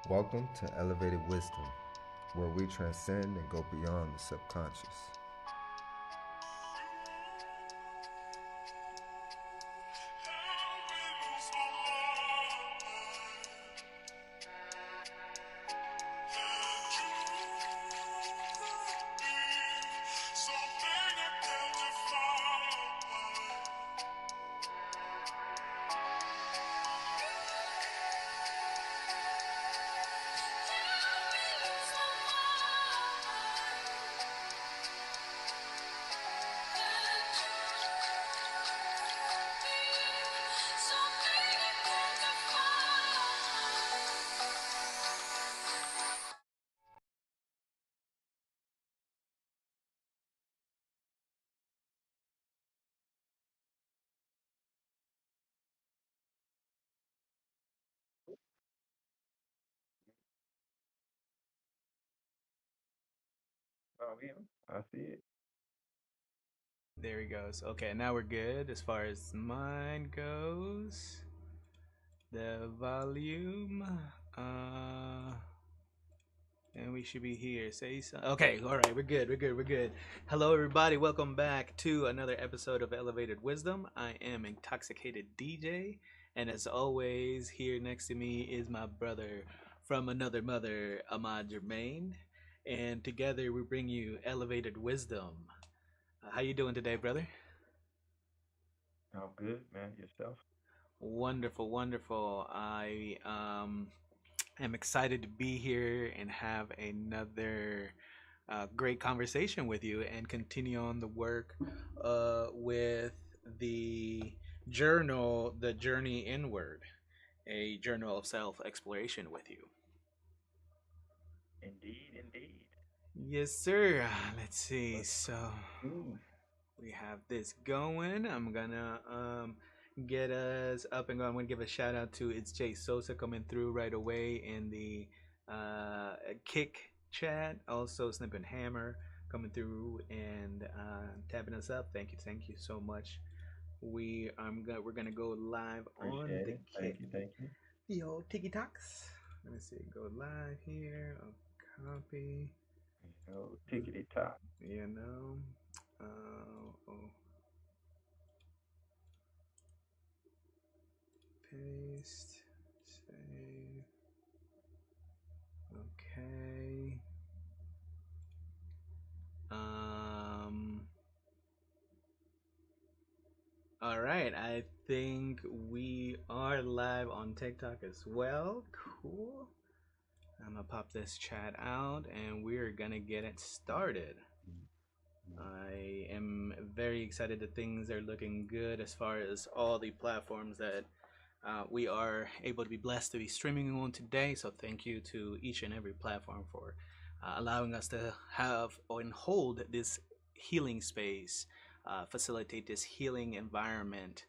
Welcome to Elevated Wisdom, where we transcend and go beyond the subconscious. Oh, yeah, I see it. There he goes. Okay, now we're good as far as mine goes. The volume. Uh and we should be here. Say so. Okay, all right, we're good. We're good. We're good. Hello, everybody. Welcome back to another episode of Elevated Wisdom. I am Intoxicated DJ, and as always, here next to me is my brother from another mother, Ahmad Jermaine, and together we bring you Elevated Wisdom. How you doing today, brother? I'm good, man. Yourself? Wonderful, wonderful. I am excited to be here and have another great conversation with you and continue on the work with the journal, The Journey Inward, a journal of self exploration with you. Indeed, indeed. Yes, sir. Let's see. Let's So move. we have this going. I'm gonna get us up and going. I'm gonna give a shout out to It's Jay Sosa coming through right away in the kick chat. Also, Snip and Hammer coming through and tapping us up. Thank you so much. We're gonna go live on Appreciate the it. kick. Thank you, thank you. Yo, Tiki Talks. Let me see. Go live here. Copy. Tickety top. You know. Oh, paste, save. Okay. Um. All right. I think we are live on TikTok as well. Cool. I'm gonna pop this chat out, and we're gonna get it started. I am very excited that things are looking good as far as all the platforms that we are able to be blessed to be streaming on today. So thank you to each and every platform for allowing us to have and hold this healing space, facilitate this healing environment,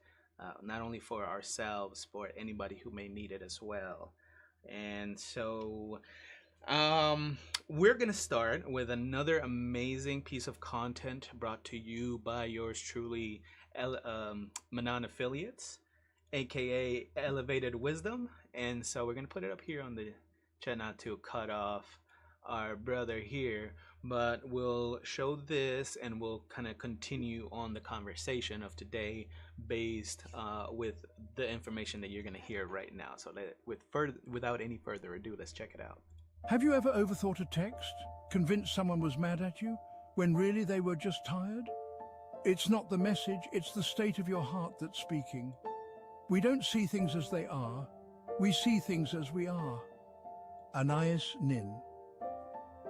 not only for ourselves, but anybody who may need it as well. And so um, we're gonna start with another amazing piece of content brought to you by yours truly, Manon Affiliates, aka Elevated Wisdom. And so we're gonna put it up here on the chat, not to cut off our brother here, but we'll show this and we'll kind of continue on the conversation of today based with the information that you're gonna hear right now. So without any further ado, let's check it out. Have you ever overthought a text, convinced someone was mad at you, when really they were just tired? It's not the message, it's the state of your heart that's speaking. We don't see things as they are, we see things as we are. Anais Nin.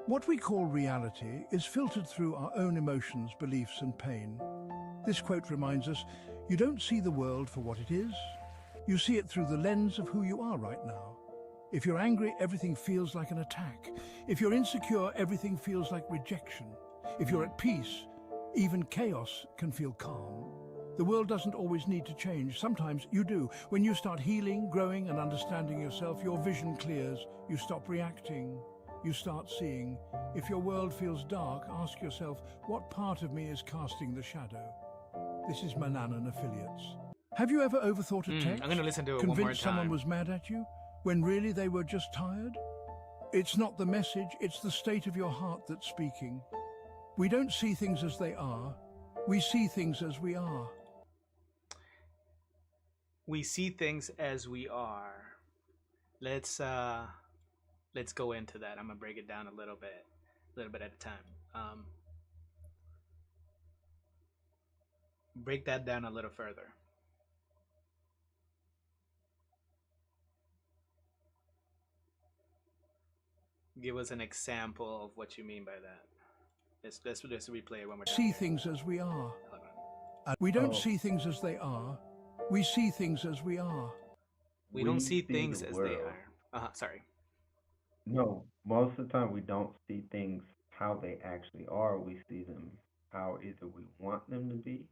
What we call reality is filtered through our own emotions, beliefs and pain. This quote reminds us, you don't see the world for what it is, you see it through the lens of who you are right now. If you're angry, everything feels like an attack. If you're insecure, everything feels like rejection. If you're at peace, even chaos can feel calm. The world doesn't always need to change. Sometimes you do. When you start healing, growing and understanding yourself, your vision clears. You stop reacting. You start seeing. If your world feels dark, ask yourself, what part of me is casting the shadow? This is Mananan Affiliates. Have you ever overthought a text? I'm gonna listen to it one more Convinced someone time. was mad at you, when really they were just tired? It's not the message, it's the state of your heart that's speaking. We don't see things as they are. We see things as we are. We see things as we are. Let's go into that. I'm gonna break it down a little bit at a time. Break that down a little further. Give us an example of what you mean by that. Let's replay it one more time. See things as we are. Hold on. We don't see things as they are. We see things as we are. We don't see see things the as they world. are. Sorry. No, most of the time we don't see things how they actually are. We see them how either we want them to be.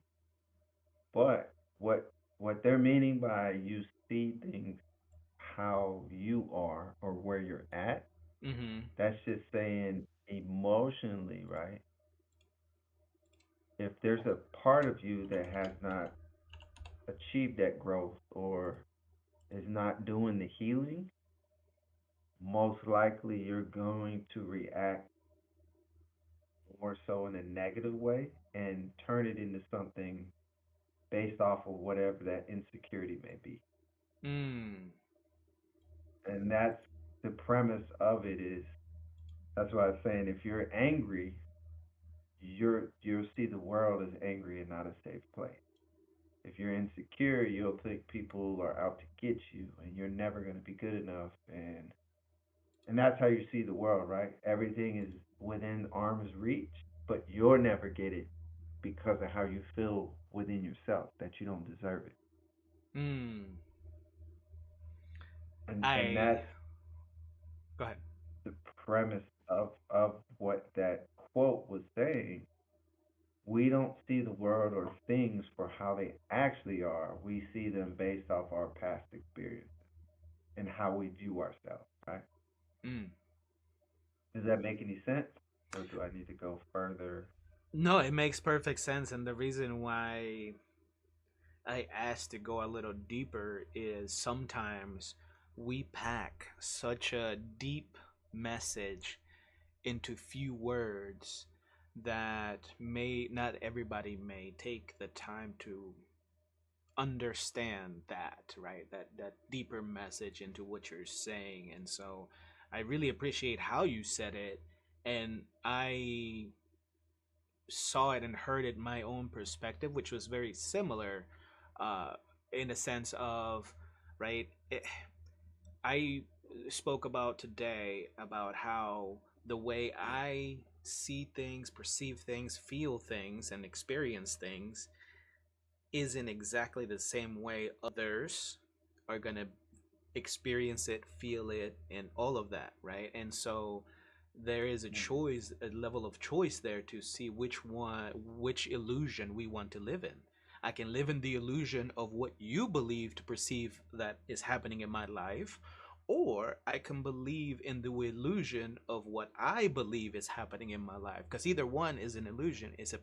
But what they're meaning by you see things how you are or where you're at, Mm-hmm. that's just saying emotionally, right? If there's a part of you that has not achieved that growth or is not doing the healing, most likely you're going to react more so in a negative way and turn it into something based off of whatever that insecurity may be. Mm. And that's the premise of it is that's why I was saying if you're angry, you'll see the world as angry and not a safe place. If you're insecure, you'll think people are out to get you and you're never going to be good enough and that's how you see the world, right? Everything is within arm's reach, but you'll never get it because of how you feel within yourself that you don't deserve it. Mm. And that's Go ahead. the premise of what that quote was saying. We don't see the world or things for how they actually are. We see them based off our past experience and how we view ourselves, right? Mm. Does that make any sense? Or do I need to go further? No, it makes perfect sense, and the reason why I asked to go a little deeper is sometimes we pack such a deep message into few words that may not everybody may take the time to understand that, right? That deeper message into what you're saying. And so I really appreciate how you said it, and I saw it and heard it my own perspective, which was very similar, uh, in the sense of, right, I spoke about today about how the way I see things, perceive things, feel things, and experience things isn't exactly the same way others are going to experience it, feel it, and all of that, right? And so there is a choice, a level of choice there to see which illusion we want to live in. I can live in the illusion of what you believe to perceive that is happening in my life, or I can believe in the illusion of what I believe is happening in my life. Because either one is an illusion, it's a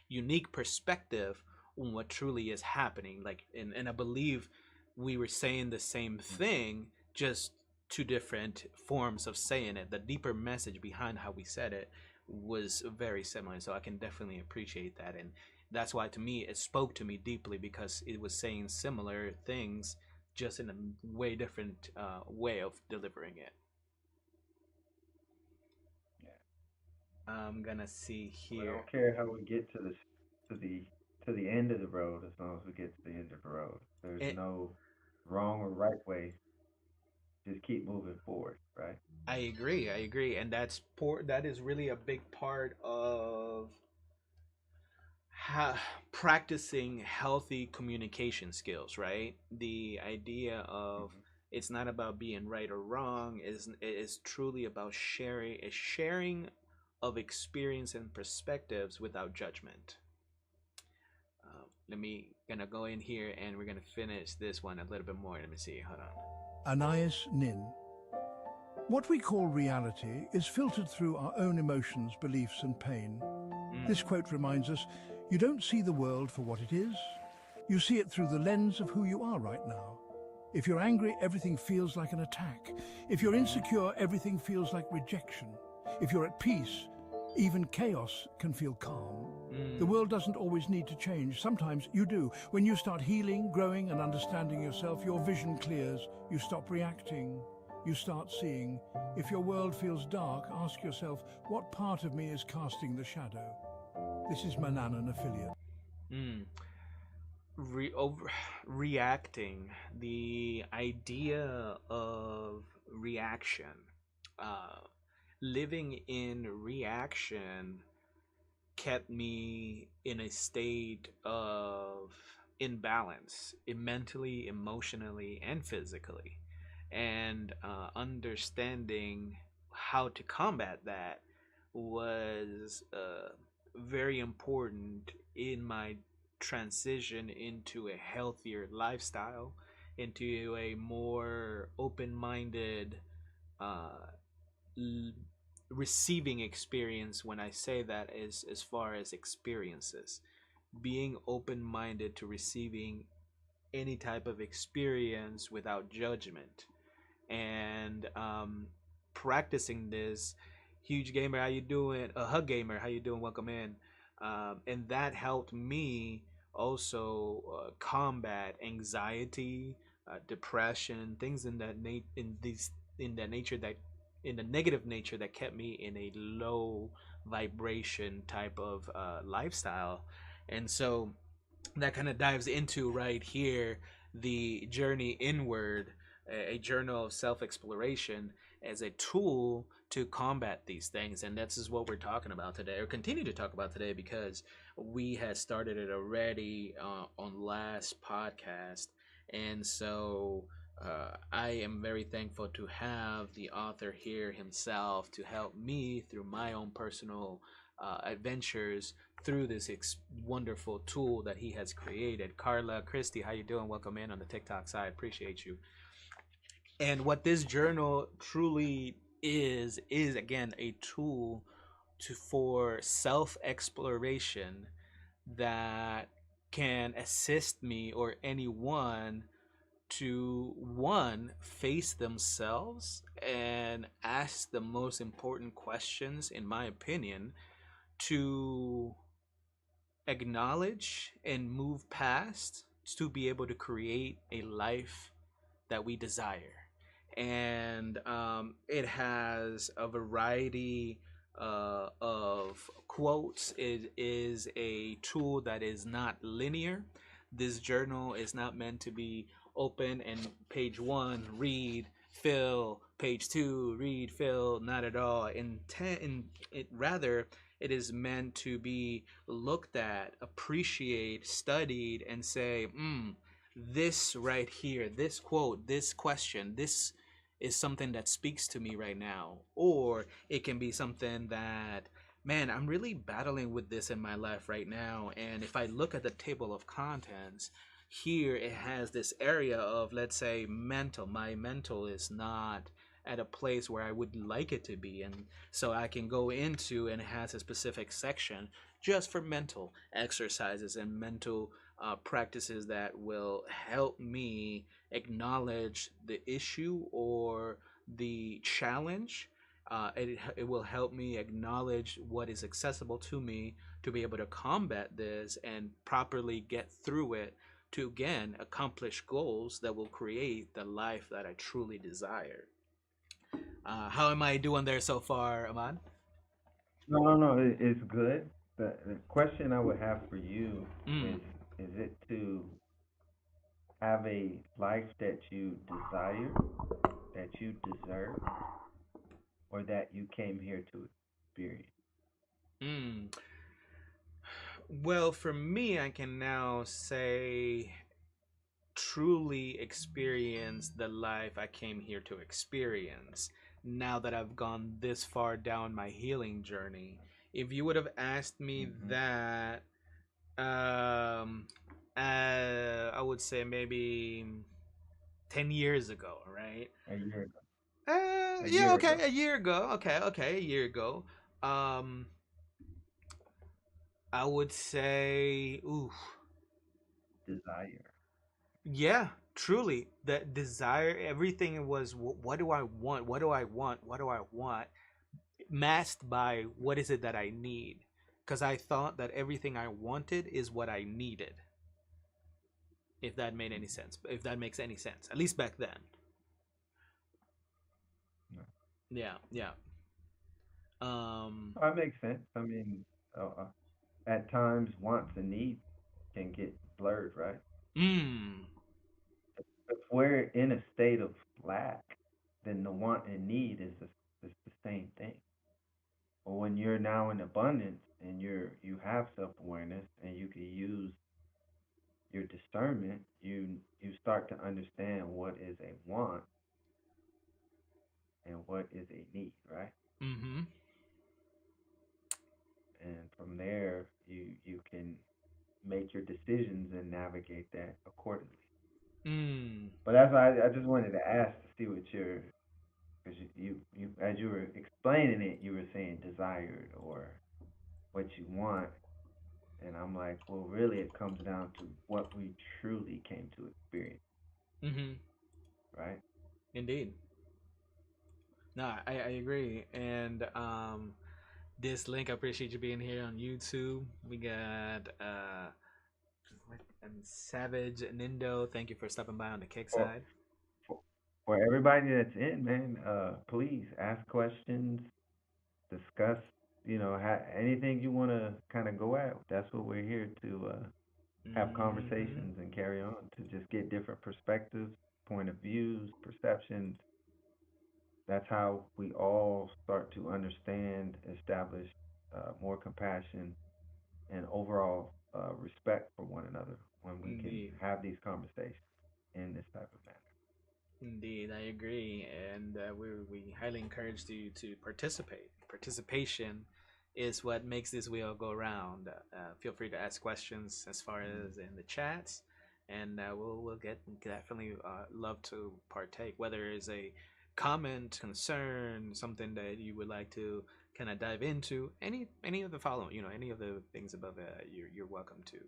unique perspective on what truly is happening. Like, and I believe we were saying the same thing, just two different forms of saying it. The deeper message behind how we said it was very similar. So I can definitely appreciate that. And that's why, to me, it spoke to me deeply, because it was saying similar things, just in a way different way of delivering it. Yeah. I'm gonna see I here. don't care how we get to the end of the road as long as we get to the end of the road. There's no wrong or right way. Just keep moving forward, right? I agree, and that is really a big part of practicing healthy communication skills, right? The idea of it's not about being right or wrong, is truly about sharing of experience and perspectives without judgment. Let me gonna go in here and we're gonna finish this one a little bit more. Let me see. Hold on. Anais Nin. What we call reality is filtered through our own emotions, beliefs, and pain. This quote reminds us, you don't see the world for what it is. You see it through the lens of who you are right now. If you're angry, everything feels like an attack. If you're insecure, everything feels like rejection. If you're at peace, even chaos can feel calm. The world doesn't always need to change. Sometimes you do. When you start healing, growing, and understanding yourself, your vision clears. You stop reacting. You start seeing. If your world feels dark, ask yourself, what part of me is casting the shadow? This is Manan, an affiliate. Reacting, the idea of reaction, living in reaction kept me in a state of imbalance, mentally, emotionally, and physically. And understanding how to combat that was very important in my transition into a healthier lifestyle, into a more open-minded uh, l- receiving experience. When I say that, is as far as experiences, being open-minded to receiving any type of experience without judgment, and practicing this. Huge gamer, how you doing? Hug gamer, how you doing? Welcome in. And that helped me also combat anxiety, depression, things in that nature, that in the negative nature, that kept me in a low vibration type of lifestyle. And so that kind of dives into right here the journey inward, a journal of self exploration as a tool to combat these things. And this is what we're talking about today, or continue to talk about today, because we had started it already on last podcast. And so I am very thankful to have the author here himself to help me through my own personal adventures through this wonderful tool that he has created. Carla, Christy, how you doing? Welcome in on the TikTok side. Appreciate you. And what this journal truly is again a tool for self exploration that can assist me or anyone to, one, face themselves and ask the most important questions, in my opinion, to acknowledge and move past, to be able to create a life that we desire. And it has a variety of quotes. It is a tool that is not linear. This journal is not meant to be open and page one, read, fill, page two, read, fill, not at all. Rather, it is meant to be looked at, appreciate, studied, and say, this right here, this quote, this question, this is something that speaks to me right now. Or it can be something that, man, I'm really battling with this in my life right now. And if I look at the table of contents, here it has this area of, let's say, mental. My mental is not at a place where I would like it to be. And so I can go into, and it has a specific section just for mental exercises and mental practices that will help me acknowledge the issue or the challenge. It will help me acknowledge what is accessible to me to be able to combat this and properly get through it, to again accomplish goals that will create the life that I truly desire. How am I doing there so far, Ahmad? No, it's good. The question I would have for you Mm. is it to have a life that you desire, that you deserve, or that you came here to experience? Mm. Well, for me, I can now say truly experience the life I came here to experience, now that I've gone this far down my healing journey. If you would have asked me Hmm. that, I would say maybe 10 years ago, right? A year ago. A Yeah, year okay, ago. a year ago. Okay, a year ago. Um, I would say, ooh, Desire. yeah, truly the desire, everything was what do I want, what do I want, what do I want, masked by what is it that I need, because I thought that everything I wanted is what I needed. If that made any sense, if that makes any sense, at least back then. No. Yeah, yeah. um That makes sense. I mean, at times wants and needs can get blurred, right? mm, If we're in a state of lack, then the want and need is the same thing. But when you're now in abundance and you have self awareness and you can use your discernment, you start to understand what is a want and what is a need, right? mm-hmm. And from there, you can make your decisions and navigate that accordingly. mm, But that's why I just wanted to ask to see what your because you as you were explaining it, you were saying desired or what you want, and I'm like, well, really, it comes down to what we truly came to experience, mm-hmm. right? Indeed. No, I agree. And this link, I appreciate you being here on YouTube. We got and Savage Nindo. Thank you for stopping by on the kick For side. for, for everybody that's in, man, please ask questions, discuss, anything you want to kind of go at. That's what we're here to have Mm-hmm. conversations and carry on to just get different perspectives, point of views, perceptions. That's how we all start to understand, establish more compassion and overall respect for one another when we can Indeed. have these conversations in this type of manner. Indeed, I agree, and we highly encourage you to participate. Participation is what makes this wheel go round. Feel free to ask questions as far Mm. as in the chats, and we'll get definitely love to partake. Whether it's a comment, concern, something that you would like to kind of dive into, any of the following, any of the things above, you're welcome to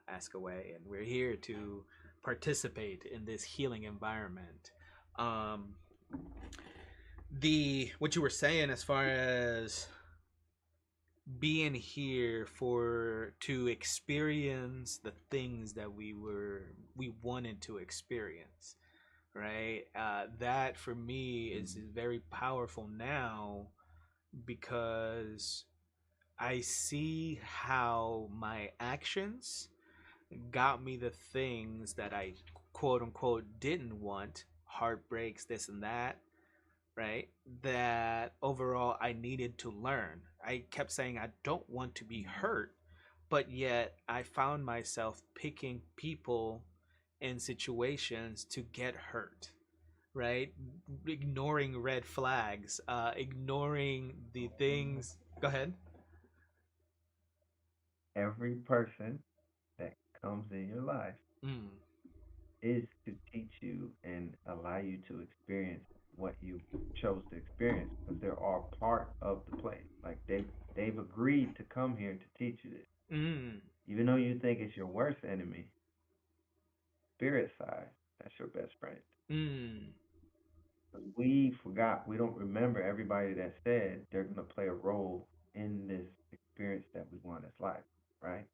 ask away, and we're here to participate in this healing environment. Um, the what you were saying as far as being here for to experience the things that we wanted to experience, right? That for me is Mm. very powerful now because I see how my actions got me the things that I quote unquote didn't want, heartbreaks, this and that, right? That overall I needed to learn. I kept saying I don't want to be hurt, but yet I found myself picking people and situations to get hurt, right? Ignoring red flags, ignoring the things. Go ahead. Every person that comes in your life Mm, is to teach you and allow you to experience what you chose to experience because they're all part of the play. Like they've agreed to come here to teach you this. mm, Even though you think it's your worst enemy, spirit side, that's your best friend. mm, 'Cause we forgot, we don't remember everybody that said they're gonna play a role in this experience that we want as life, right?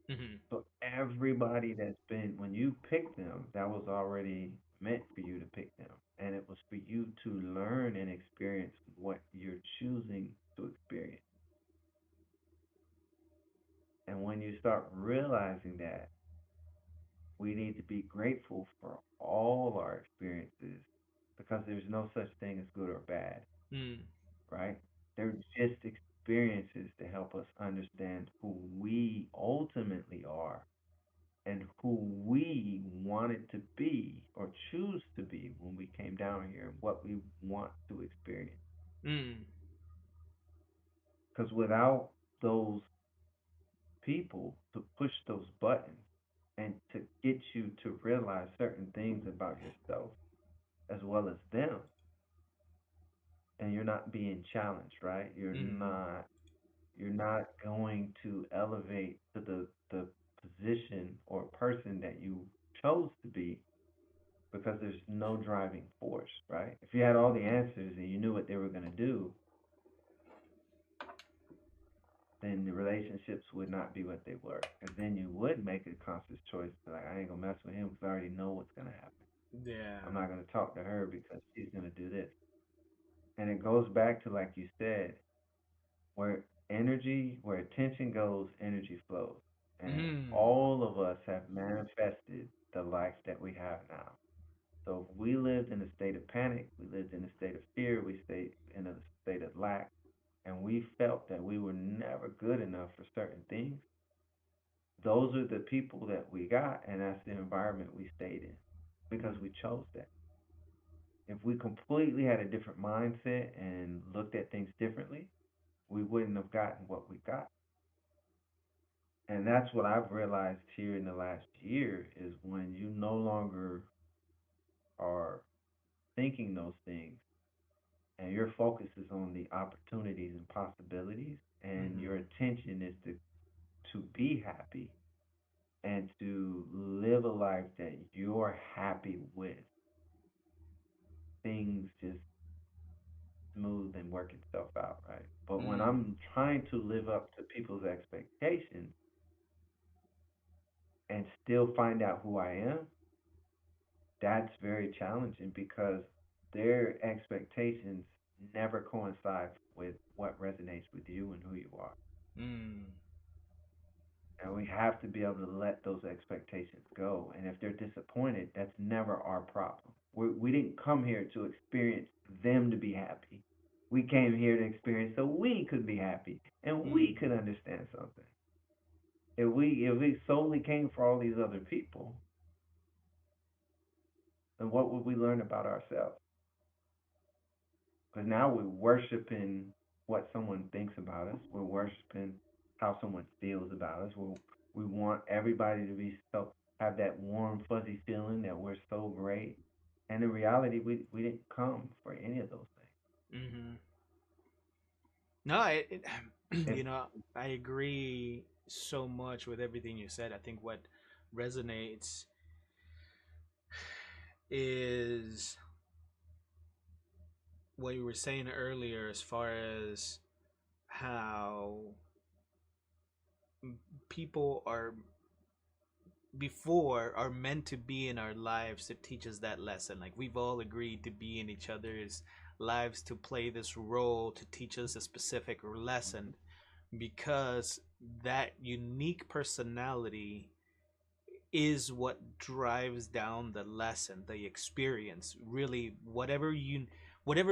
mm, So everybody that's been, when you pick them, that was already meant for you to pick them. And it was for you to learn and experience what you're choosing to experience. And when you start realizing that, we need to be grateful for all our experiences because there's no such thing as good or bad, mm, right? They're just experiences to help us understand who we ultimately are and who we wanted to be or choose to be when we came down here and what we want to experience. mm, Because without those people to push those buttons and to get you to realize certain things about yourself as well as them, and you're not being challenged, right? mm, You're not going to elevate to the position or person that you chose to be because there's no driving force, right? If you had all the answers and you knew what they were going to do, then the relationships would not be what they were. And then you would make a conscious choice to like, I ain't gonna mess with him because I already know what's gonna happen. Yeah. I'm not gonna talk to her because she's gonna do this. And it goes back to like you said, where where attention goes, energy flows. And Mm. all of us have manifested the life that we have now. So if we lived in a state of panic, we lived in a state of fear, we stayed in a state of lack, and we felt that we were never good enough for certain things, those are the people that we got, and that's the environment we stayed in because we chose that. If we completely had a different mindset and looked at things differently, we wouldn't have gotten what we got. And that's what I've realized here in the last year is when you no longer are thinking those things and your focus is on the opportunities and possibilities and Mm-hmm. your attention is to be happy and to live a life that you're happy with, things just smooth and work itself out, right? But when Mm. I'm trying to live up to people's expectations and still find out who I am, that's very challenging because their expectations never coincide with what resonates with you and who you are. Mm. And we have to be able to let those expectations go. And if they're disappointed, that's never our problem. We didn't come here to experience them to be happy. We came here to experience so we could be happy and we Mm. could understand something. If we solely came for all these other people, then what would we learn about ourselves? Because now we're worshiping what someone thinks about us. We're worshiping how someone feels about us. We want everybody to be so have that warm fuzzy feeling that we're so great. And in reality, we didn't come for any of those Mm-hmm. No, things. you know, I agree so much with everything you said. I think what resonates is what you were saying earlier as far as how people are before are meant to be in our lives to teach us that lesson. Like we've all agreed to be in each other's lives to play this role to teach us a specific lesson because that unique personality is what drives down the lesson, the experience. Really, whatever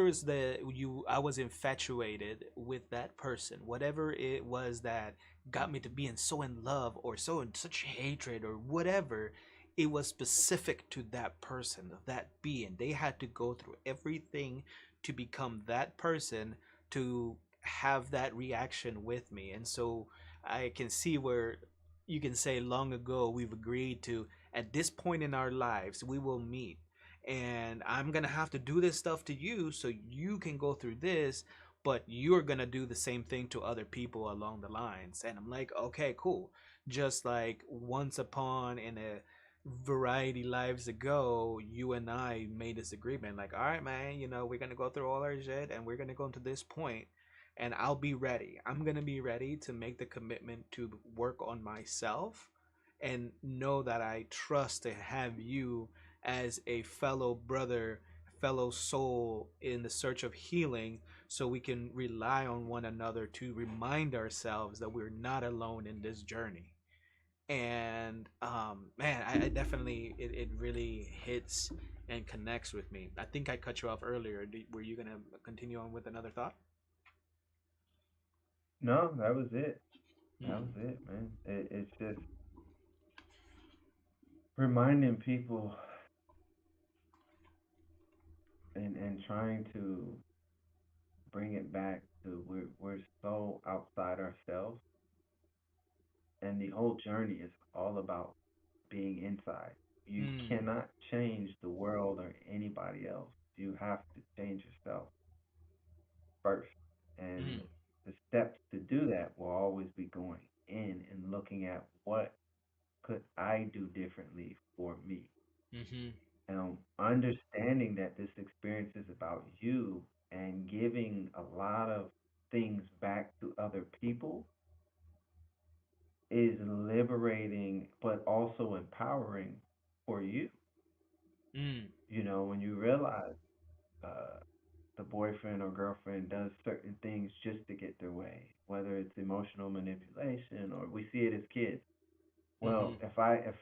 is the you I was infatuated with that person. Whatever it was that got me to being so in love or so in such hatred or whatever, it was specific to that person, that being. They had to go through everything to become that person to have that reaction with me. And so I can see where you can say long ago we've agreed to at this point in our lives we will meet, and I'm gonna have to do this stuff to you so you can go through this, but you're gonna do the same thing to other people along the lines. And I'm like, okay, cool. Just like once upon in a variety lives ago, you and I made this agreement like, all right, man, we're gonna go through all our shit and we're gonna go to this point, and I'll be ready. I'm going to be ready to make the commitment to work on myself and know that I trust to have you as a fellow brother, fellow soul in the search of healing, so we can rely on one another to remind ourselves that we're not alone in this journey. And man, I definitely, it really hits and connects with me. I think I cut you off earlier. Were you going to continue on with another thought? No, that was it. That Hmm. was it, man. It's just reminding people and trying to bring it back to we're so outside ourselves, and the whole journey is all about being inside. You Mm. cannot change the world or anybody else. You have to change yourself first. And Mm. the steps to do that will always be going in and looking at what could I do differently for me. Mm-hmm. Understanding that this experience is about you and giving a lot of things back to other people is liberating, but also empowering for you. Mm. You know, when you realize uh, the boyfriend or girlfriend does certain things just to get their way, whether it's emotional manipulation or we see it as kids. Well, Mhm.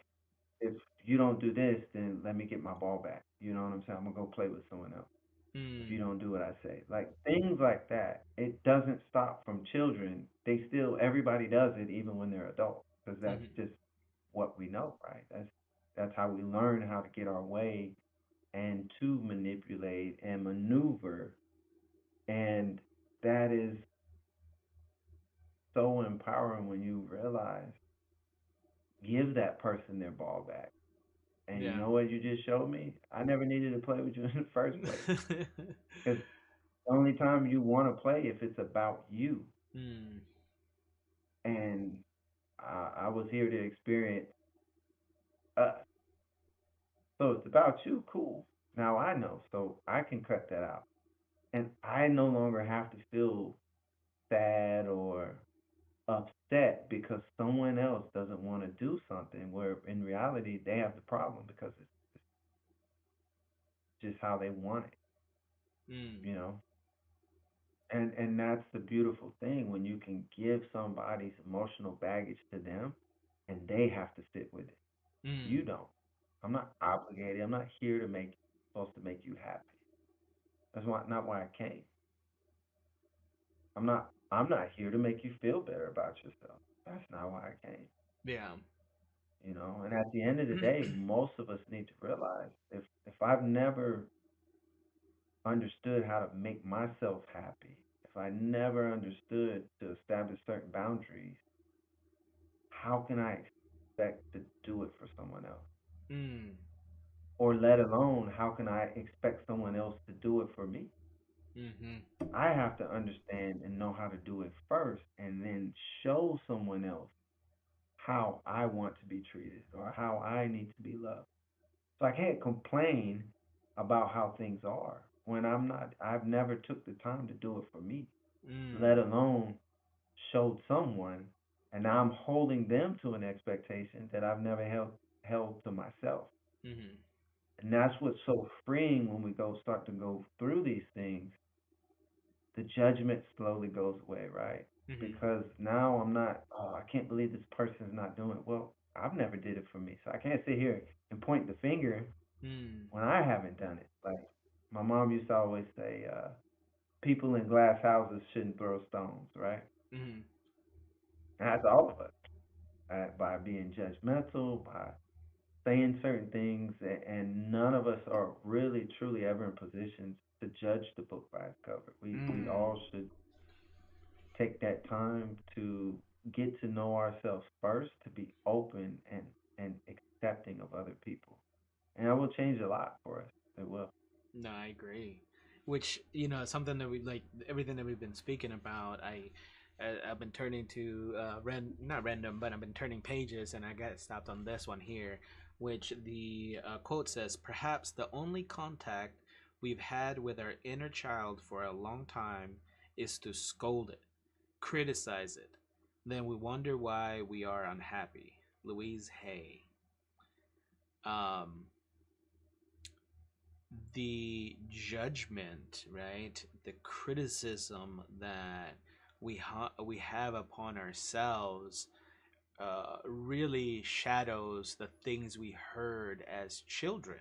if you don't do this, then let me get my ball back. You know what I'm saying? I'm gonna go play with someone else. If you Mm. don't do what I say, like things like that, it doesn't stop from children. They still, everybody does it, even when they're adults, because that's Mhm. just what we know, right? That's how we learn how to get our way and to manipulate and maneuver, and that is so empowering when you realize give that person their ball back. And you Yeah. know what you just showed me? I never needed to play with you in the first place. Because the only time you want to play if it's about you. Mm. And I was here to experience us. So it's about you, cool. Now I know, so I can cut that out. And I no longer have to feel sad or upset because someone else doesn't want to do something where in reality they have the problem because it's just how they want it, Mm. you know? And that's the beautiful thing when you can give somebody's emotional baggage to them and they have to sit with it. You Mm. don't. I'm not obligated. I'm not here to make supposed to make you happy. That's not why I came. I'm not here to make you feel better about yourself. That's not why I came. Yeah. You know, and at the end of the day, most of us need to realize if I've never understood how to make myself happy, if I never understood to establish certain boundaries, how can I expect to do it for someone else? Mm. Or let alone, how can I expect someone else to do it for me? Mhm. I have to understand and know how to do it first and then show someone else how I want to be treated or how I need to be loved. So I can't complain about how things are when I've never took the time to do it for me, let Mm. alone showed someone, and now I'm holding them to an expectation that I've never held to myself. Mhm. And that's what's so freeing when we go start to go through these things. The judgment slowly goes away, right? Mhm. Because now I'm not, oh, I can't believe this person's not doing it. Well, I've never did it for me. So I can't sit here and point the finger Mm. when I haven't done it. Like my mom used to always say, people in glass houses shouldn't throw stones, right? Mhm. And that's all of us, by being judgmental, by saying certain things, and none of us are really truly ever in positions to judge the book by its cover. We Mm. all should take that time to get to know ourselves first, to be open and accepting of other people, and that will change a lot for us. It will. No, I agree. Which something that we like everything that we've been speaking about. I've been turning to not random, but I've been turning pages, and I got stopped on this one here, which the quote says, "Perhaps the only contact we've had with our inner child for a long time is to scold it, criticize it. Then we wonder why we are unhappy." Louise Hay. Um, the judgment, right? The criticism that we have upon ourselves really shadows the things we heard as children,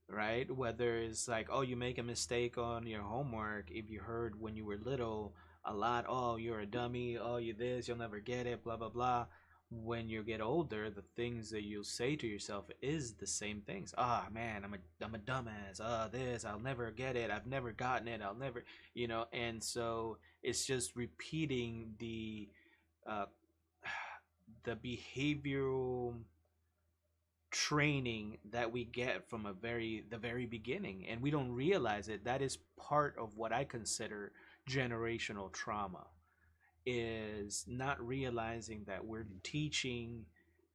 right? Whether it's like, oh, you make a mistake on your homework, if you heard when you were little a lot, oh, you're a dummy, oh, you this, you'll never get it, blah blah blah. When you get older, the things that you'll say to yourself is the same things. Ah, man, I'm a dumbass. Ah, this, I'll never get it. I've never gotten it. I'll never, and so it's just repeating uh the behavioral training that we get from the very beginning, and we don't realize it. That is part of what I consider generational trauma, is not realizing that we're teaching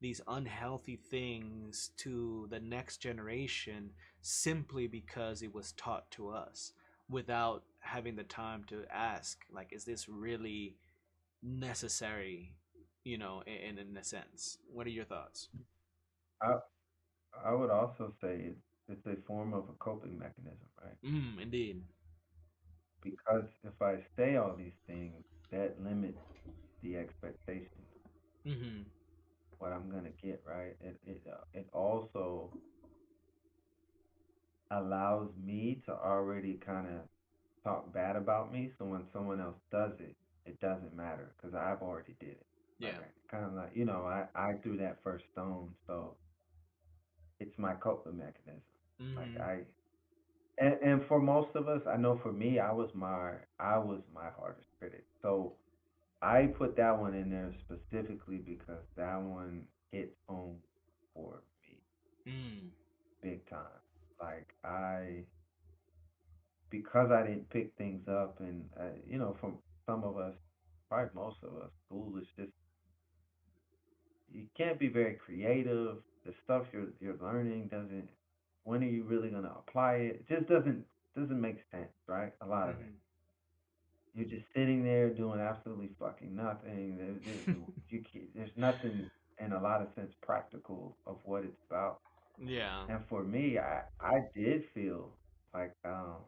these unhealthy things to the next generation simply because it was taught to us without having the time to ask, like, is this really necessary, in a sense? What are your thoughts? I I would also say it's a form of a coping mechanism, right? Indeed. Because if I say all these things, that limits the expectation Mm-hmm. what I'm gonna get, right? It also allows me to already kind of talk bad about me, so when someone else does it, it doesn't matter because I've already did it. Like Yeah. kind of like I threw that first stone, so it's my coping mechanism. Like Mm-hmm. and for most of us, I know for me, I was my hardest critic. So I put that one in there specifically because that one hits home for me Mm. big time. Like because I didn't pick things up, and from some of us, probably most of us, school is just you can't be very creative. The stuff you're learning doesn't. When are you really gonna apply it? It just doesn't make sense, right? A lot of it. You're just sitting there doing absolutely fucking nothing. There's nothing in a lot of sense practical of what it's about. Yeah. And for me, I did feel like I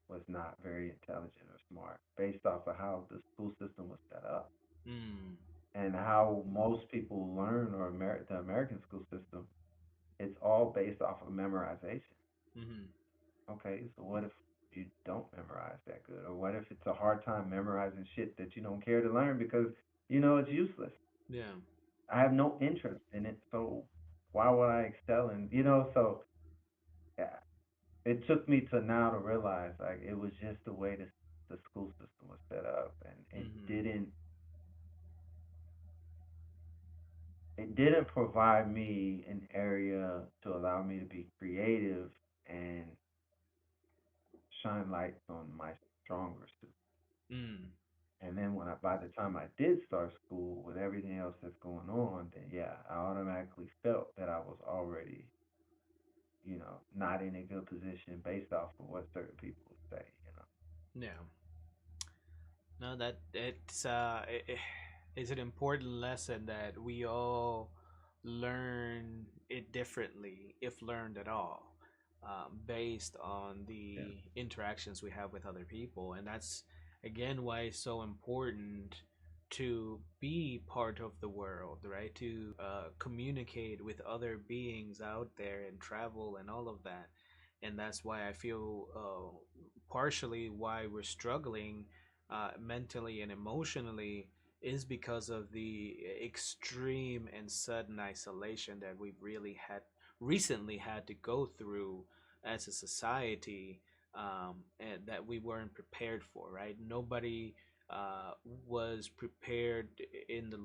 was not very intelligent or smart based off of how the school system was set up Mm. and how most people learn or the American school system. It's all based off of memorization. Mm-hmm. Okay, so what if you don't memorize that good, or what if it's a hard time memorizing shit that you don't care to learn because it's useless. Yeah. I have no interest in it, so why would I excel in? So yeah, it took me to now to realize like it was just the way the school system was set up, and Mm-hmm. it didn't provide me an area to allow me to be creative and shine lights on my stronger suit. Mm. And then by the time I did start school with everything else that's going on, then yeah, I automatically felt that I was already, not in a good position based off of what certain people would say. Yeah. No, that it's an important lesson that we all learn it differently, if learned at all, based on Yeah. the interactions we have with other people, and that's again why it's so important to be part of the world, right? To communicate with other beings out there and travel and all of that, and that's why I feel partially why we're struggling mentally and emotionally is because of the extreme and sudden isolation that we've really had recently had to go through as a society, and that we weren't prepared for, right? Nobody was prepared in the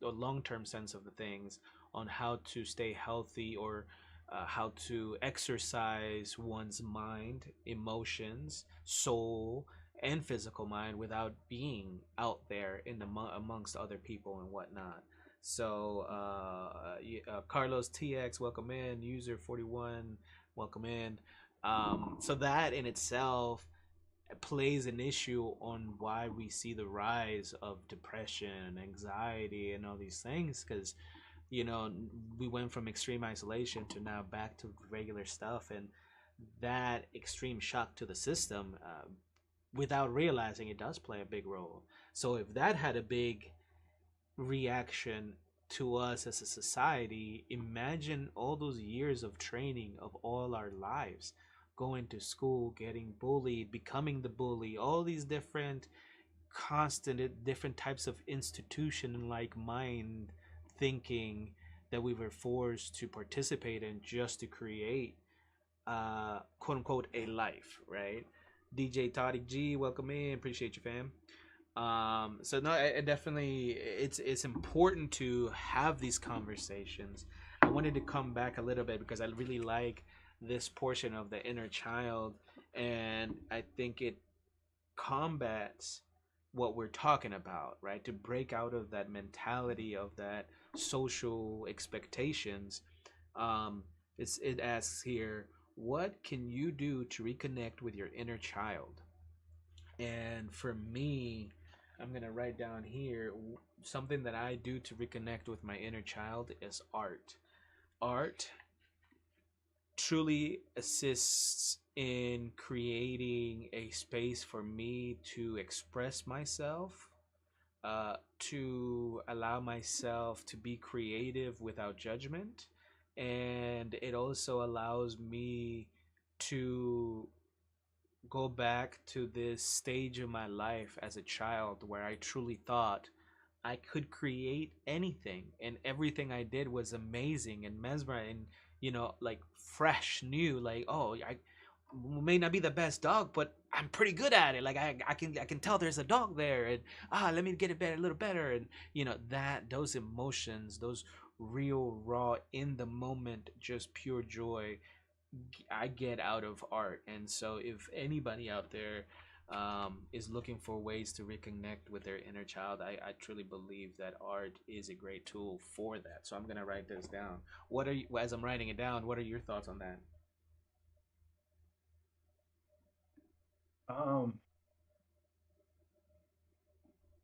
long-term sense of the things on how to stay healthy, or how to exercise one's mind, emotions, soul, and physical mind without being out there in the amongst other people and whatnot. So, Carlos TX, welcome in. User 41, welcome in. So that in itself plays an issue on why we see the rise of depression, anxiety, and all these things, because you know we went from extreme isolation to now back to regular stuff, and that extreme shock to the system, without realizing it, does play a big role. So if that had a big reaction to us as a society, imagine all those years of training of all our lives, going to school, getting bullied, becoming the bully, all these different constant different types of institution like mind thinking that we were forced to participate in just to create quote unquote a life, right? DJ Todic G, welcome in. Appreciate you, fam. So no, I definitely it's important to have these conversations. I wanted to come back a little bit because I really like this portion of the inner child, and I think it combats what we're talking about, right? To break out of that mentality of that social expectations. Um, it asks here, what can you do to reconnect with your inner child? And for me, I'm gonna write down here something that I do to reconnect with my inner child is art. Art truly assists in creating a space for me to express myself, to allow myself to be creative without judgment. And it also allows me to go back to this stage of my life as a child where I truly thought I could create anything and everything I did was amazing and mesmerizing and like fresh, new, like I may not be the best dog, but I'm pretty good at it. Like I can tell there's a dog there and let me get it better a little better and that those emotions, those real raw in the moment just pure joy I get out of art. And so, if anybody out there is looking for ways to reconnect with their inner child, I truly believe that art is a great tool for that. So, I'm going to write this down. What are you, as I'm writing it down, what are your thoughts on that? Um,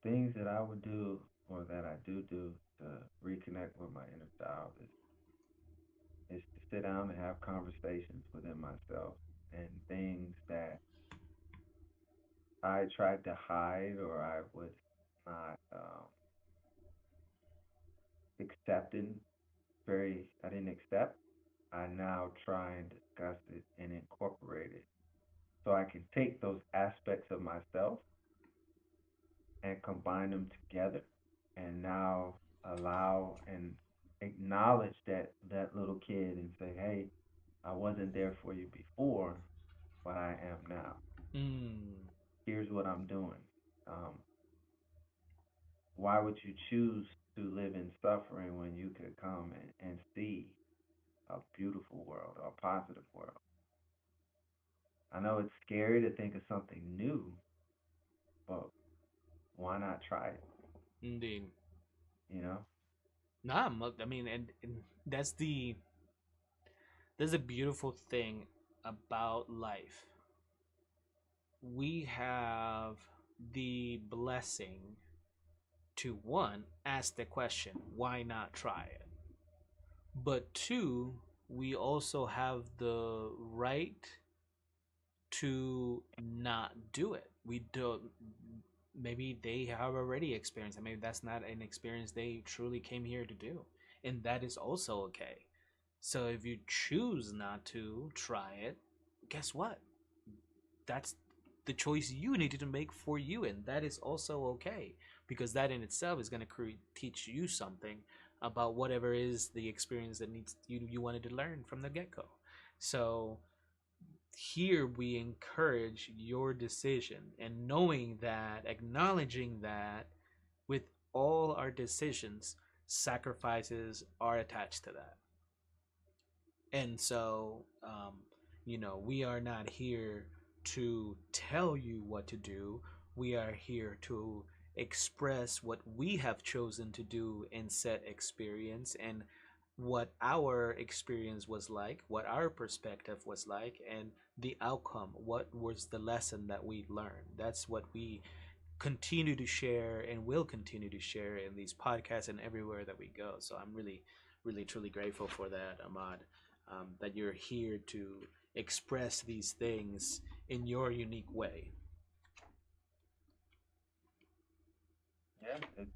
Things that I would do or that I do to reconnect with my inner child is to sit down and have conversations within myself and things that I tried to hide or I was not accepting I didn't accept. I now try and discuss it and incorporate it so I can take those aspects of myself and combine them together and now allow and acknowledge that little kid and say, hey, I wasn't there for you before, but I am now. Mm, Here's what I'm doing. Um, why would you choose to live in suffering when you could come and see a beautiful world, a positive world? I know it's scary to think of something new, but why not try it? indeed. You know? Nah, I mean, and that's a beautiful thing about life. We have the blessing to one, ask the question, why not try it? But two, we also have the right to not do it. We don't, maybe they have already experienced it. Maybe that's not an experience they truly came here to do. And that is also okay. So if you choose not to try it, guess what? That's the choice you needed to make for you, and that is also okay because that in itself is going to teach you something about whatever is the experience that needs you wanted to learn from the get-go. So here we encourage your decision and knowing that, acknowledging that with all our decisions sacrifices are attached to that. And so we are not here to tell you what to do. We are here to express what we have chosen to do in set experience and what our experience was like, what our perspective was like, and the outcome. What was the lesson that we learned? That's what we continue to share and will continue to share in these podcasts and everywhere that we go. So I'm really, really, truly grateful for that, Ahmad, that you're here to express these things in your unique way. Yeah, it's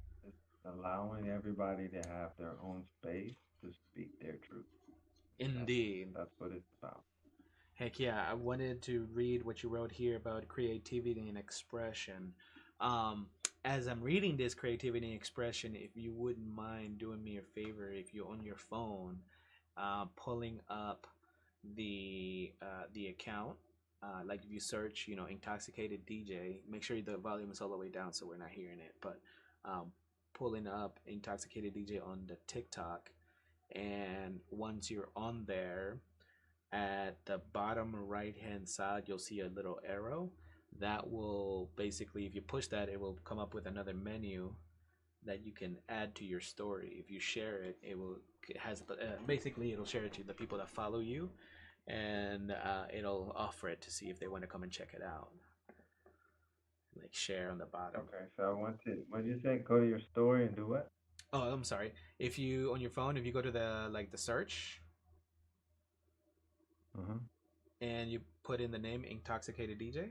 allowing everybody to have their own space to speak their truth. That's Indeed. that's what it's about. Heck yeah, I wanted to read what you wrote here about creativity and expression. Um, as I'm reading this creativity and expression, if you wouldn't mind doing me a favor, if you're on your phone, pulling up the account, like if you search, intoxicated DJ, make sure the volume is all the way down so we're not hearing it. But um, pulling up intoxicated DJ on the TikTok, and once you're on there, at the bottom right hand side, you'll see a little arrow. that will basically, if you push that, it will come up with another menu that you can add to your story. If you share it, it has basically it'll share it to the people that follow you, and it'll offer it to see if they want to come and check it out. Like share on the bottom. Okay, so I want to. What did you say? Go to your story and do what? Oh, I'm sorry. If you on your phone, if you go to the search Uh-huh. and you put in the name Intoxicated DJ,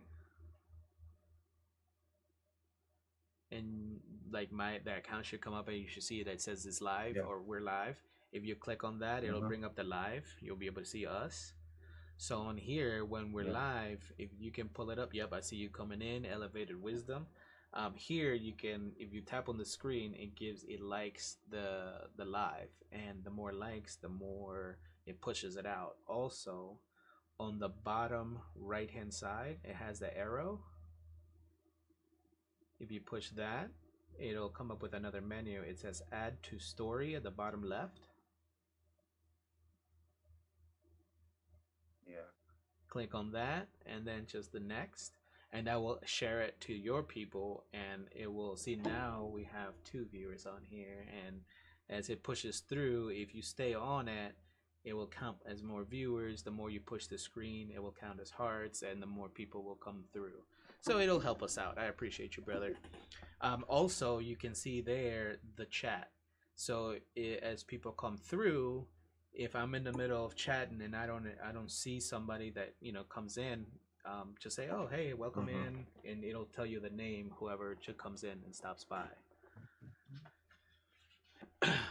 and like the account should come up and you should see that it says it's live Yeah. or we're live. If you click on that, it'll Uh-huh. bring up the live. You'll be able to see us. So on here, when we're Yeah. live, if you can pull it up, yep, I see you coming in. Elevated Wisdom. Here you can, if you tap on the screen, it likes the live, and the more likes, the more it pushes it out. Also, on the bottom right hand side, it has the arrow. If you push that, it'll come up with another menu. It says Add to Story at the bottom left. Yeah. Click on that and then just the next, and that will share it to your people, and it will see now we have 2 viewers on here, and as it pushes through, if you stay on it, it will count as more viewers. The more you push the screen, it will count as hearts, and the more people will come through. So it'll help us out. I appreciate you, brother. Also, you can see there the chat. So as people come through, if I'm in the middle of chatting and I don't see somebody that comes in, just say, oh hey, welcome Uh-huh. in, and it'll tell you the name whoever comes in and stops by.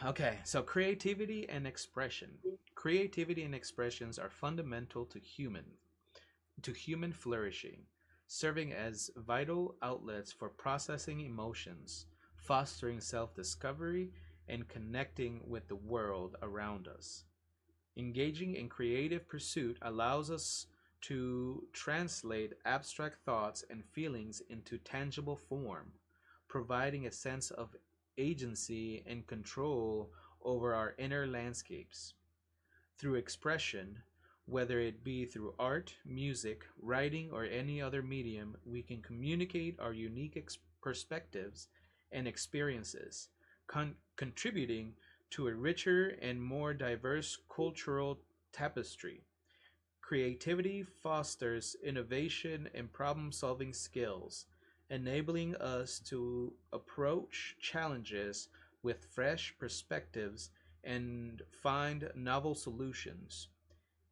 Okay, so creativity and expression. Creativity and expressions are fundamental to human flourishing, serving as vital outlets for processing emotions, fostering self discovery, and connecting with the world around us. Engaging in creative pursuit allows us to translate abstract thoughts and feelings into tangible form, providing a sense of agency and control over our inner landscapes. Through expression, whether it be through art, music, writing, or any other medium, we can communicate our unique perspectives and experiences, contributing to a richer and more diverse cultural tapestry. Creativity fosters innovation and problem solving skills, enabling us to approach challenges with fresh perspectives and find novel solutions.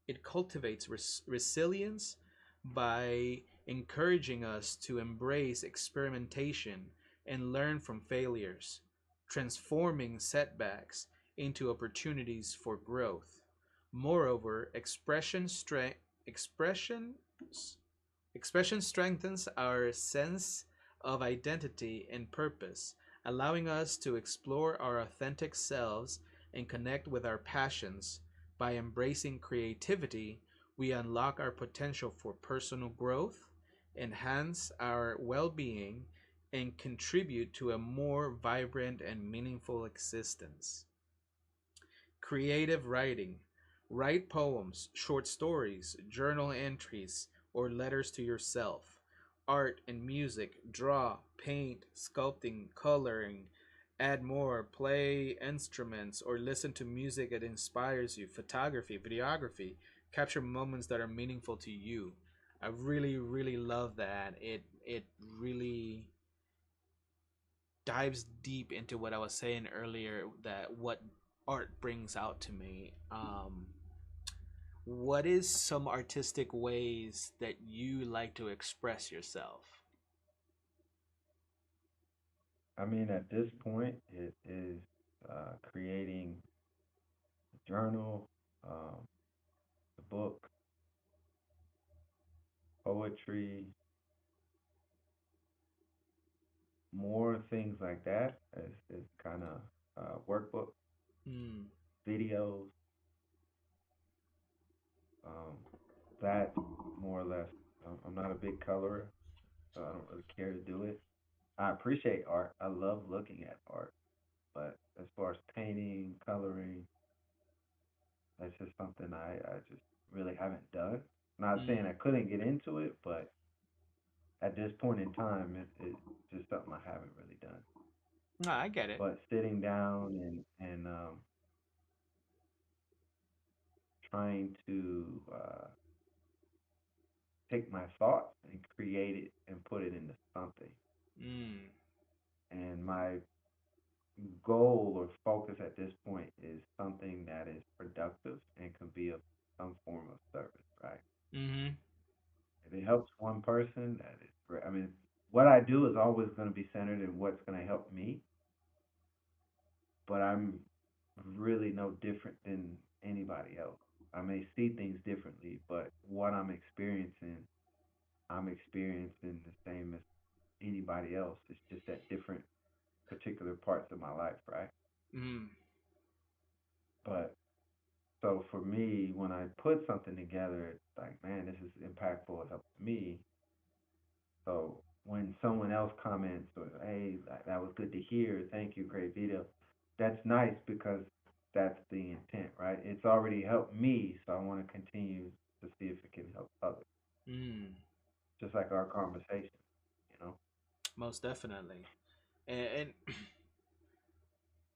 It cultivates resilience by encouraging us to embrace experimentation and learn from failures, transforming setbacks into opportunities for growth. Moreover, expression expression strengthens our sense of identity and purpose, allowing us to explore our authentic selves and connect with our passions. By embracing creativity, we unlock our potential for personal growth, enhance our well being, and contribute to a more vibrant and meaningful existence. Creative writing. Write poems, short stories, journal entries, or letters to yourself. Art and music. Draw, paint, sculpting, coloring. Add more. Play instruments or listen to music that inspires you. Photography, videography. Capture moments that are meaningful to you. I really, really love that. It really dives deep into what I was saying earlier, that what art brings out to me. What is some artistic ways that you like to express yourself? I mean, at this point, it is creating a journal, um, a book, poetry, more things like that. Is kind of workbook, Hmm. videos. Um, that's more or less. I'm not a big colorer, so I don't really care to do it. I appreciate art. I love looking at art, but as far as painting, coloring, that's just something I just really haven't done. Not saying I Hmm. couldn't get into it, but at this point in time, it's just something I haven't really done. No, I get it. But sitting down and trying to take my thoughts and create it and put it into something. Mm. And my goal or focus at this point is something that is productive and can be of some form of service, right? Mm-hmm. If it helps one person, that is great. I mean, what I do is always going to be centered in what's going to help me, but I'm really no different than anybody else. I may see things differently, but what I'm experiencing the same as anybody else. It's just at different particular parts of my life, right? Mm. But so for me, when I put something together, it's like, man, this is impactful. It helps me. So when someone else comments or, hey, that was good to hear. Thank you, great video. That's nice because that's the intent, right? It's already helped me, so I want to continue to see if it can help others. Mm. Just like our conversation, you know. Most definitely. And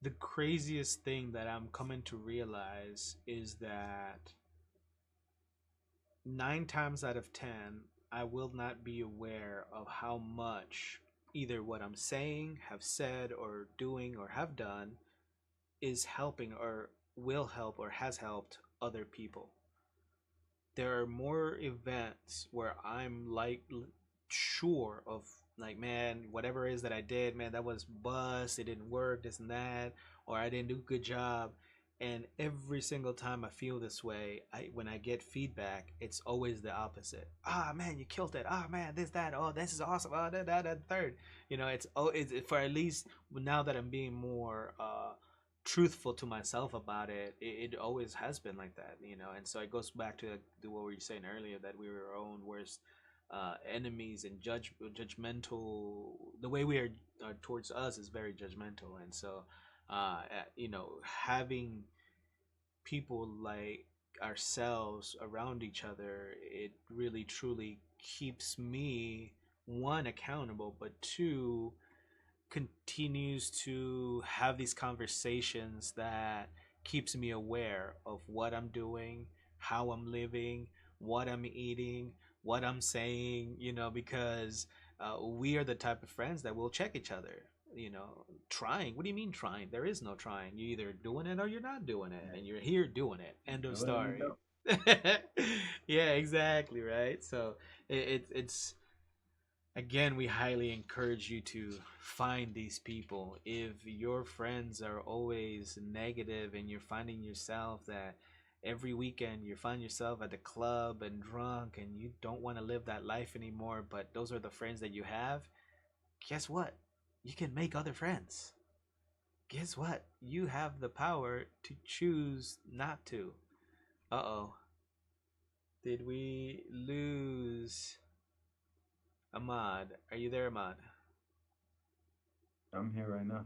the craziest thing that I'm coming to realize is that 9 times out of 10, I will not be aware of how much either what I'm saying, have said, or doing, or have done is helping, or will help, or has helped other people. There are more events where I'm like sure of, like, man, whatever it is that I did, man, that was bust, it didn't work, this and that, or I didn't do a good job. And every single time I feel this way, when I get feedback, it's always the opposite. Ah, man, you killed it. Ah, man, this, that. Oh, this is awesome. Oh, that, third. It's for at least now that I'm being more truthful to myself about it always has been like that, and so it goes back to what we were saying earlier, that we were our own worst enemies, and judgmental. The way we are towards us is very judgmental, and so having people like ourselves around each other, it really truly keeps me, one, accountable, but two, continues to have these conversations that keeps me aware of what I'm doing, how I'm living, what I'm eating, what I'm saying, because we are the type of friends that will check each other. Trying. What do you mean trying? There is no trying. You're either doing it or you're not doing it, and you're here doing it. End of Do it or you story. don't. Yeah, exactly, right. So it's again, we highly encourage you to find these people. If your friends are always negative and you're finding yourself that every weekend you find yourself at the club and drunk and you don't want to live that life anymore, but those are the friends that you have, guess what? You can make other friends. Guess what? You have the power to choose not to. Uh oh. Did we lose Ahmad? Are you there, Ahmad? I'm here right now.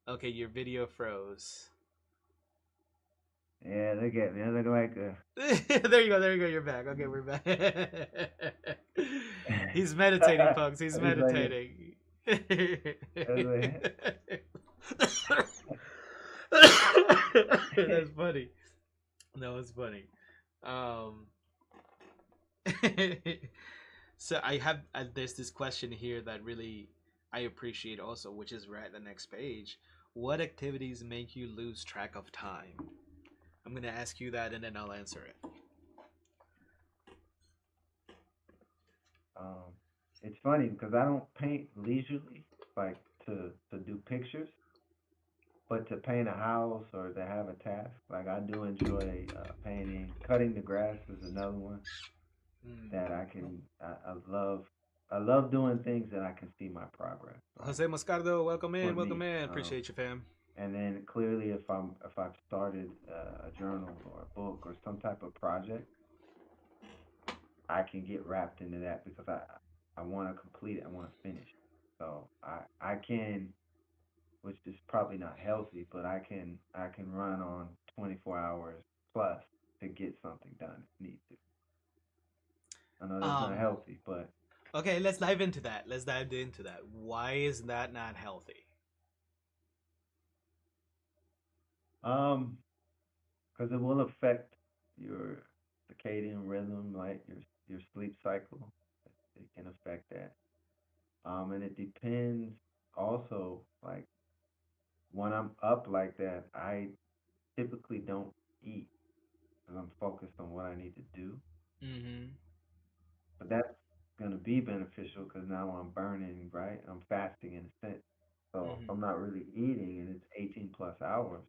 Okay, your video froze. Yeah, look at me. I look like a. There you go. There you go. You're back. Okay, we're back. He's meditating, folks. He's It's like, meditating. it's That's funny. No, it's funny. Um, so there's this question here that really I appreciate also, which is right at the next page. What activities make you lose track of time? I'm gonna ask you that, and then I'll answer it. um, it's funny because I don't paint leisurely, like to do pictures, but to paint a house or to have a task, like I do enjoy painting. Cutting the grass is another one that Mm. I can. I love. I love doing things that I can see my progress, right? Jose Moscardo, welcome For in, welcome me, in. Appreciate you, fam. and then clearly, if I've started a journal or a book or some type of project, I can get wrapped into that because I want to complete it. I want to finish. So I can, which is probably not healthy, but I can run on 24 hours plus to get something done if need to. I know that's not Um, healthy, but Okay, let's dive into that. Let's dive into that. Why is that not healthy? Um, because it will affect your circadian rhythm, like your sleep cycle. It can affect that. And it depends also, like when I'm up like that, I typically don't eat because I'm focused on what I need to do. Mm-hmm. But that's gonna be beneficial because now I'm burning, right? I'm fasting in a sense. So if Mm-hmm. I'm not really eating and it's 18 plus hours,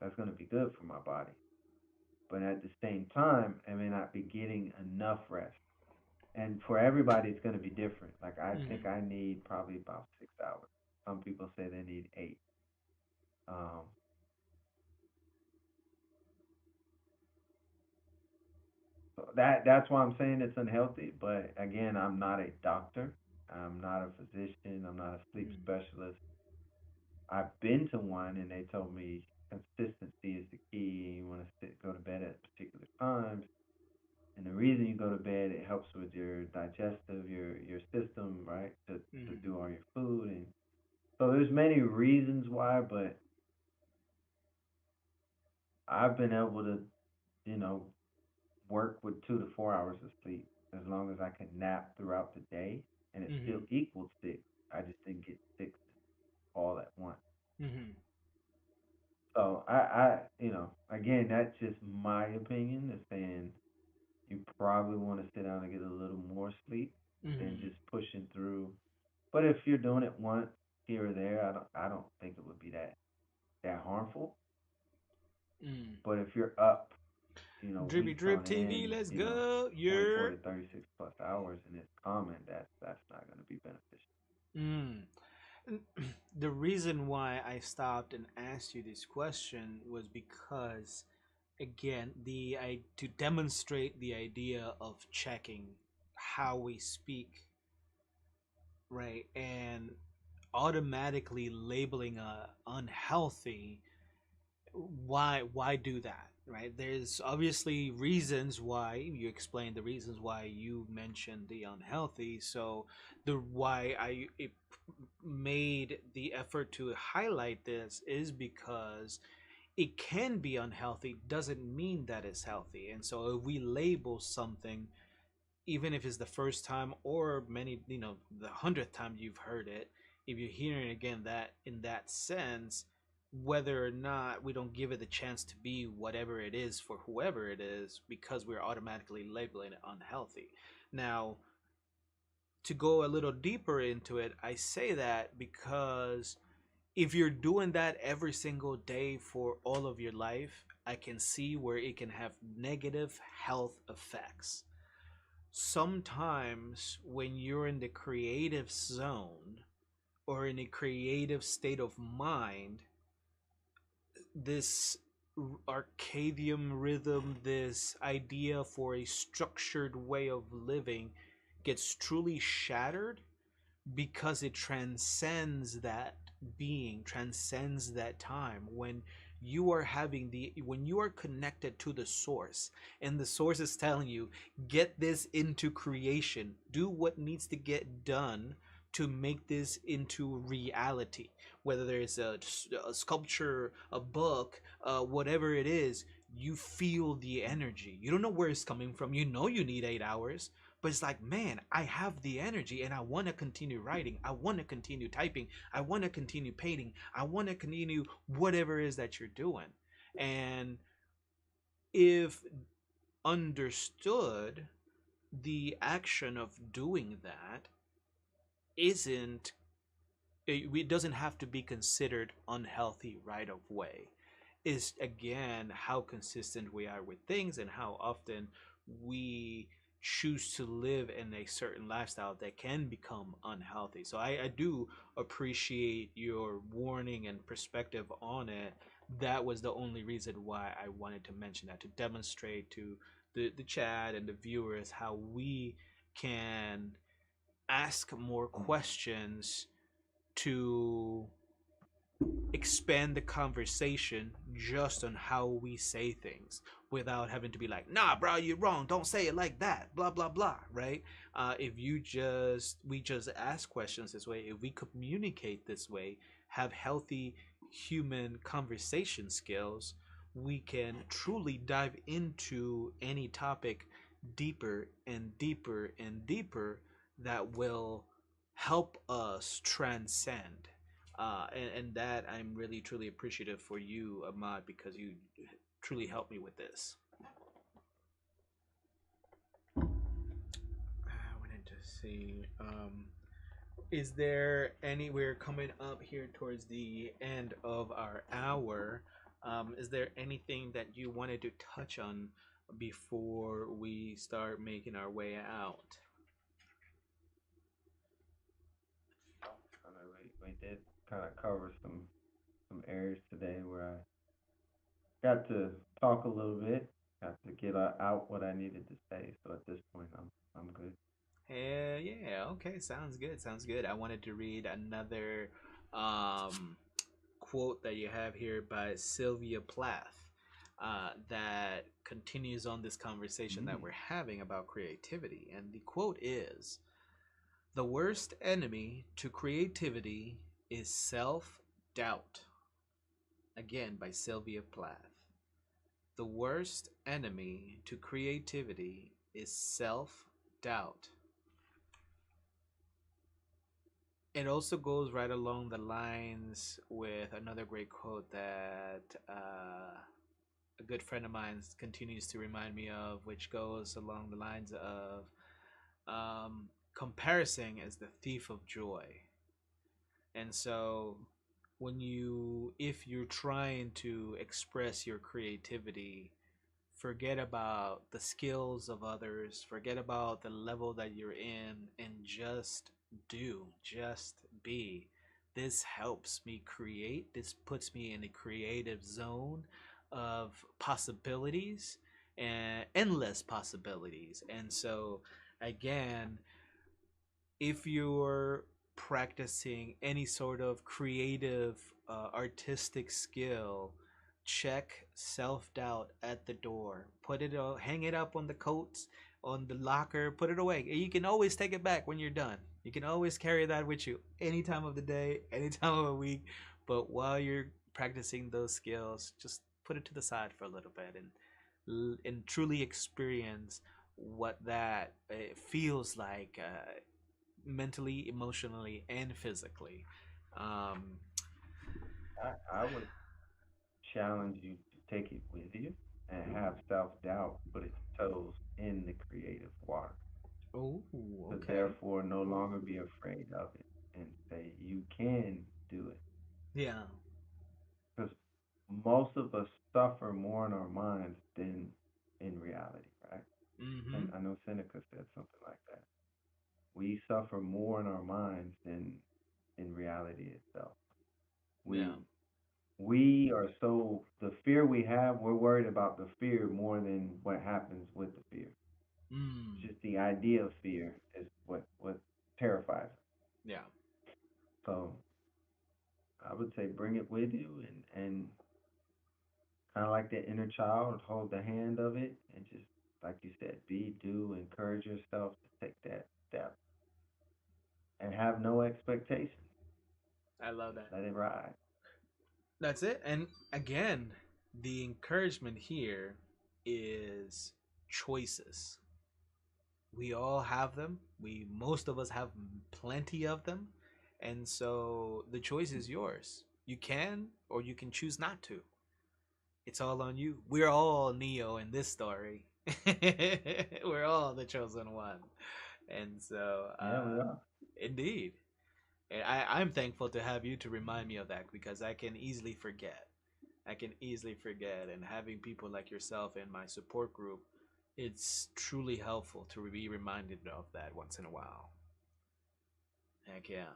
that's gonna be good for my body. But at the same time, I may not be getting enough rest. And for everybody, it's gonna be different. Like I Mm-hmm. think I need probably about 6 hours. Some people say they need 8. Um, so that's why I'm saying it's unhealthy. But again, I'm not a doctor. I'm not a physician. I'm not a sleep Mm-hmm. specialist. I've been to one and they told me consistency is the key. You want to go to bed at particular times. And the reason you go to bed, it helps with your digestive, your system, right? To Mm-hmm. do all your food. And so there's many reasons why, but I've been able to, you know, work with 2 to 4 hours of sleep as long as I can nap throughout the day and it still Mm-hmm. equals 6. I just didn't get 6 all at once. Mm-hmm. So again, that's just my opinion of saying you probably want to sit down and get a little more sleep than Mm-hmm. just pushing through. But if you're doing it once here or there, I don't think it would be that harmful. Mm. But if you're up, Drippy weeks Drip on TV, end, let's go. 24 Yeah. to 36 plus hours and it's common, that's not going to be beneficial. Mm. The reason why I stopped and asked you this question was because, again, to demonstrate the idea of checking how we speak, right, and automatically labeling a unhealthy. Why do that, right? There's obviously reasons why. You explained the reasons why you mentioned the unhealthy. So the why I it made the effort to highlight this is because it can be unhealthy doesn't mean that it's healthy. And so if we label something, even if it's the first time or many, the 100th time you've heard it, if you're hearing it again that in that sense, whether or not we don't give it the chance to be whatever it is for whoever it is, because we're automatically labeling it unhealthy. Now, to go a little deeper into it, I say that because if you're doing that every single day for all of your life, I can see where it can have negative health effects. Sometimes when you're in the creative zone or in a creative state of mind, this arcadian rhythm, this idea for a structured way of living gets truly shattered because it transcends that being, transcends that time. When you are connected to the source and the source is telling you, get this into creation, do what needs to get done to make this into reality, whether there's a sculpture, a book, whatever it is. You feel the energy, you don't know where it's coming from, you know you need 8 hours, but it's like, man, I have the energy and I want to continue writing. I want to continue typing. I want to continue painting. I want to continue whatever it is that you're doing. And if understood, the action of doing that isn't, it doesn't have to be considered unhealthy right of way. Is again how consistent we are with things and how often we choose to live in a certain lifestyle that can become unhealthy. So I do appreciate your warning and perspective on it. That was the only reason why I wanted to mention that, to demonstrate to the chat and the viewers how we can ask more questions to expand the conversation just on how we say things. without having to be like, nah, bro, you're wrong. Don't say it like that. Blah blah blah. Right? If we just ask questions this way, if we communicate this way, have healthy human conversation skills, we can truly dive into any topic deeper and deeper and deeper that will help us transcend. And that I'm really truly appreciative for you, Ahmad, because you truly helped me with this. I wanted to see. Is there any? We're coming up here towards the end of our hour. Is there anything that you wanted to touch on before we start making our way out? We did kind of cover some areas today where I got to talk a little bit, got to get out what I needed to say. So at this point, I'm good. Yeah, okay, sounds good. Sounds good. I wanted to read another um, quote that you have here by Sylvia Plath that continues on this conversation that Mm. we're having about creativity. And the quote is: the worst enemy to creativity is self doubt. Again, by Sylvia Plath. The worst enemy to creativity is self doubt. It also goes right along the lines with another great quote that a good friend of mine continues to remind me of, which goes along the lines of comparison is the thief of joy. And so, if you're trying to express your creativity, forget about the skills of others, forget about the level that you're in, and just be. This helps me create, this puts me in a creative zone of possibilities and endless possibilities. And so, again, if you're practicing any sort of creative, artistic skill, check self doubt at the door. Put it, hang it up on the coats, on the locker. Put it away. You can always take it back when you're done. You can always carry that with you any time of the day, any time of the week. But while you're practicing those skills, just put it to the side for a little bit and truly experience what that feels like, mentally, emotionally, and physically. Um, I would challenge you to take it with you and have self doubt put its toes in the creative water. oh, So okay. therefore, no longer be afraid of it and say you can do it. Yeah. Because most of us suffer more in our minds than in reality, right? Mm-hmm. And I know Seneca said something like that. We suffer more in our minds than in reality itself. Yeah. We we are so the fear we have, we're worried about the fear more than what happens with the fear. Mm. Just the idea of fear is what terrifies us. Yeah. So I would say bring it with you and kind of like that inner child, hold the hand of it and just like you said, be, do, encourage yourself to take that step and have no expectations. I love Just that. let it ride. That's it. And again, the encouragement here is choices. We all have them. Most of us have plenty of them. And so the choice is yours. You can or you can choose not to. It's all on you. We're all Neo in this story. We're all the chosen one. And so, Yeah, we are. indeed. And I'm thankful to have you to remind me of that because I can easily forget. I can easily forget. And having people like yourself in my support group, it's truly helpful to be reminded of that once in a while. Heck yeah.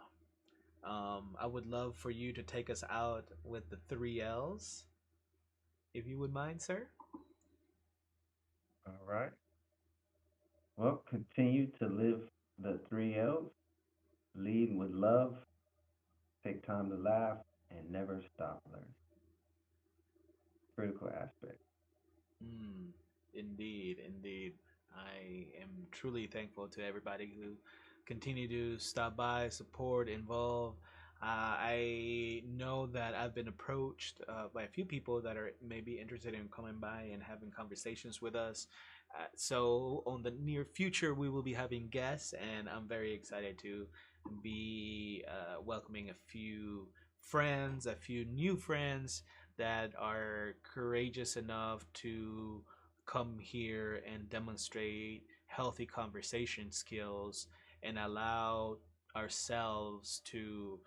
I would love for you to take us out with the three L's, if you would mind, sir. All right. Well, continue to live the three L's. Lead with love, take time to laugh, and never stop learning. Critical aspect. Mm, indeed, indeed. I am truly thankful to everybody who continue to stop by, support, involve. I know that I've been approached by a few people that are maybe interested in coming by and having conversations with us. So, on the near future, we will be having guests, and I'm very excited to be welcoming a few friends, a few new friends that are courageous enough to come here and demonstrate healthy conversation skills and allow ourselves to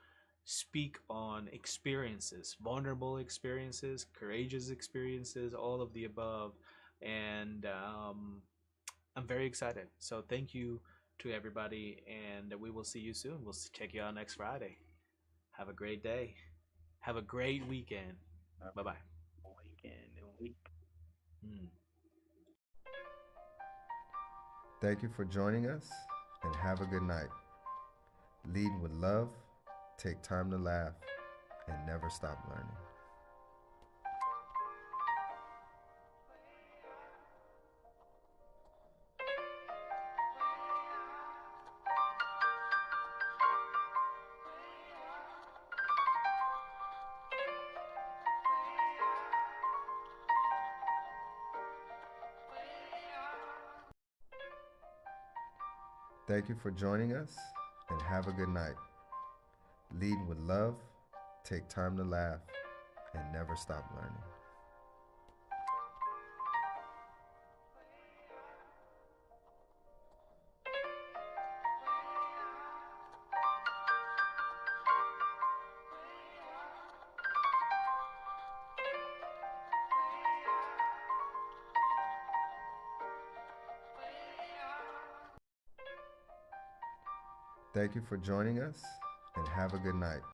speak on experiences, vulnerable experiences, courageous experiences, all of the above. And I'm very excited. So thank you to everybody, and we will see you soon. We'll check you out next Friday. Have a great day. Have a great weekend. Bye bye. Weekend and week. Mm. Thank you for joining us and have a good night. Lead with love, take time to laugh, and never stop learning. Thank you for joining us and have a good night. Lead with love, take time to laugh, and never stop learning. Thank you for joining us and have a good night.